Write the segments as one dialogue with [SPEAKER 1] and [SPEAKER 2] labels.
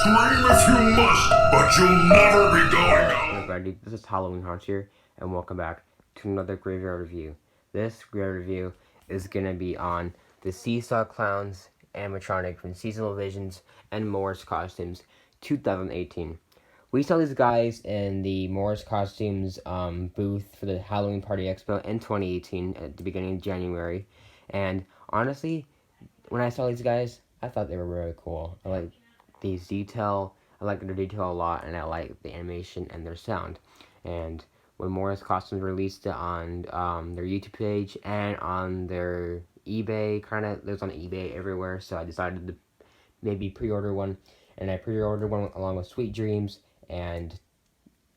[SPEAKER 1] Scream if you must, but you'll never be going out.
[SPEAKER 2] Hey everybody, this is Halloween Haunch here, and welcome back to another graveyard review. This graveyard review is going to be on the Seesaw Clowns, Animatronic from Seasonal Visions, and Morris Costumes 2018. We saw these guys in the Morris Costumes booth for the Halloween Party Expo in 2018 at the beginning of January, and honestly, when I saw these guys, I thought they were really cool. I like these detail. I like their detail a lot, and I like the animation and their sound. And when Morris Costumes released it on their YouTube page and on their eBay, it was on eBay everywhere, so I decided to maybe pre-order one. And I pre-ordered one along with Sweet Dreams and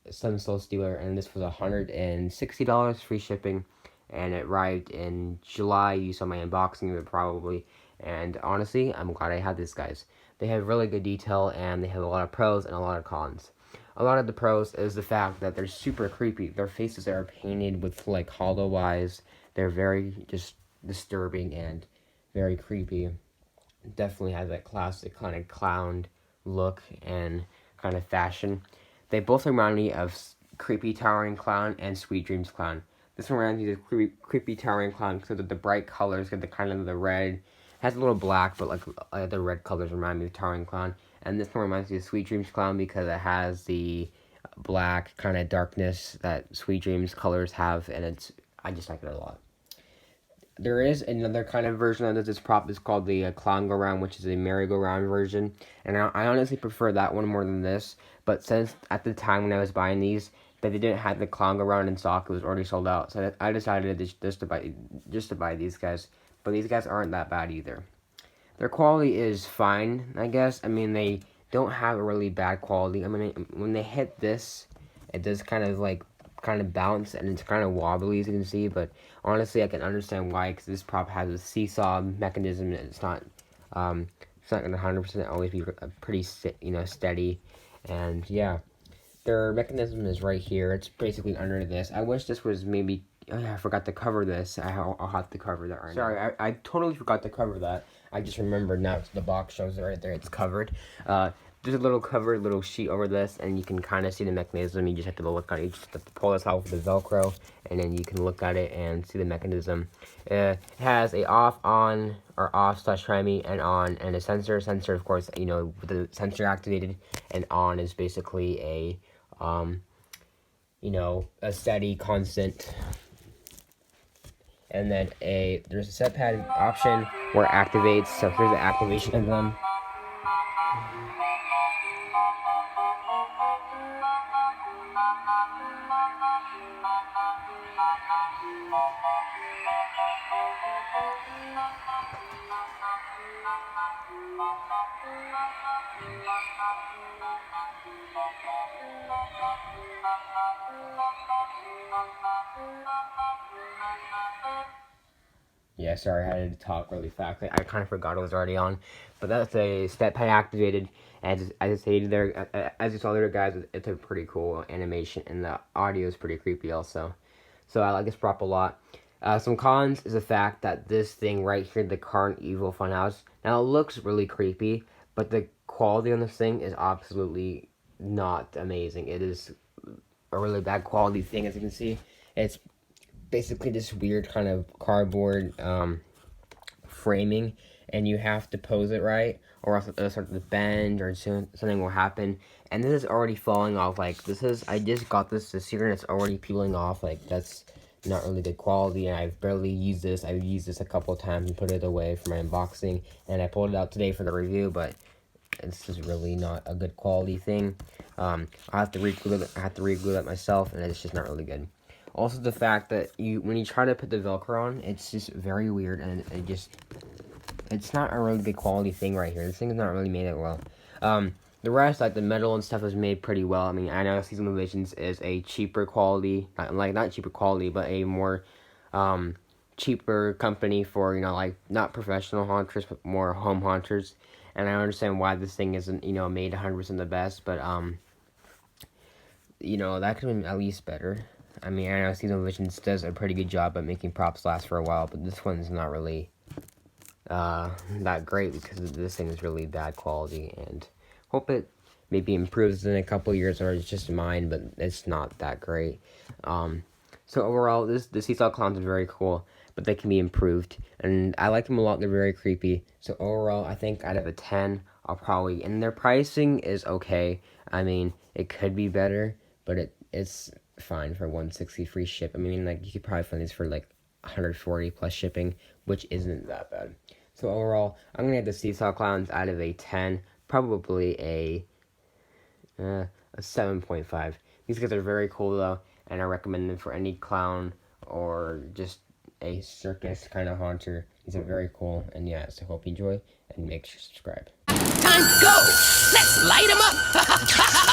[SPEAKER 2] Sun Soul Stealer, and this was $160 free shipping, and it arrived in July. You saw my unboxing of it probably, and honestly, I'm glad I had this, guys. They have really good detail, and they have a lot of pros and a lot of cons. A lot of the pros is the fact that they're super creepy. Their faces are painted with like hollow eyes. They're very just disturbing and very creepy. Definitely has that classic kind of clown look and kind of fashion. They both remind me of Creepy Towering Clown and Sweet Dreams Clown. This one reminds me of Creepy Towering Clown because of the bright colors, got the kind of the red. Has a little black, but like the red colors remind me of Towering Clown. And this one reminds me of Sweet Dreams Clown because it has the black kind of darkness that Sweet Dreams colors have, and I just like it a lot. There is another kind of version of this prop. It's called the Clown Go Round, which is a merry-go-round version. And I honestly prefer that one more than this. But since at the time when I was buying these, that they didn't have the Clown Go Round in stock, it was already sold out. So I decided just to buy these guys. But these guys aren't that bad either. Their quality is fine, I guess. I mean, they don't have a really bad quality. I mean, when they hit this, it does kind of bounce, and it's kind of wobbly, as you can see. But honestly, I can understand why, because this prop has a seesaw mechanism, and it's not going to 100% always be pretty, steady. And yeah, their mechanism is right here. It's basically under this. I wish this was maybe. Oh yeah, I forgot to cover this. I'll have to cover that right now. Sorry, I totally forgot to cover that. I just remembered now. The box shows it right there. It's covered. There's a little cover, little sheet over this, and you can kind of see the mechanism. You just have to look at it. You just have to pull this out with the Velcro, and then you can look at it and see the mechanism. It has a off, on, or off / timey, and on, and a sensor. Sensor, of course, with the sensor activated, and on is basically a steady, constant. And then there's a set pad option where it activates. So here's the activation of them. Yeah, sorry, I had to talk really fast. I kind of forgot it was already on. But that's a step pad activated. As I stated there, as you saw there, guys, it's a pretty cool animation, and the audio is pretty creepy also. So I like this prop a lot. Some cons is the fact that this thing right here, the Current Evil Funhouse, now it looks really creepy, but the quality on this thing is absolutely not amazing. It is a really bad quality thing, as you can see. It's basically this weird kind of cardboard framing, and you have to pose it right, or else it'll start to bend, or something will happen. And this is already falling off. I just got this year, and it's already peeling off. That's not really good quality, and I've barely used this. I've used this a couple of times and put it away for my unboxing, and I pulled it out today for the review, but this is really not a good quality thing. I have to reglue it. I have to reglue that myself, and it's just not really good. Also, the fact that when you try to put the Velcro on, it's just very weird, and it's not a really good quality thing right here. This thing is not really made it well. The rest, like the metal and stuff, is made pretty well. I mean, I know Seasonal Visions is a cheaper quality, not cheaper quality, but a more cheaper company for, not professional haunters, but more home haunters. And I understand why this thing isn't, made 100% the best, but, that could have been at least better. I mean, I know Seasonal Visions does a pretty good job at making props last for a while, but this one's not really that great because this thing is really bad quality, and hope it maybe improves in a couple years, or it's just mine, but it's not that great. So overall, the seesaw clowns are very cool, but they can be improved, and I like them a lot. They're very creepy. So overall, I think out of a 10, I'll probably, and their pricing is okay. I mean, it could be better, but it's fine for 160 free ship. I mean, like, you could probably find these for like 140 plus shipping, which isn't that bad. So overall, I'm gonna get the seesaw clowns out of a 10, probably a 7.5. These guys are very cool though, and I recommend them for any clown or just a circus kind of haunter. These are very cool, and yeah, so hope you enjoy, and make sure to subscribe.
[SPEAKER 3] Time to go! Let's light 'em up!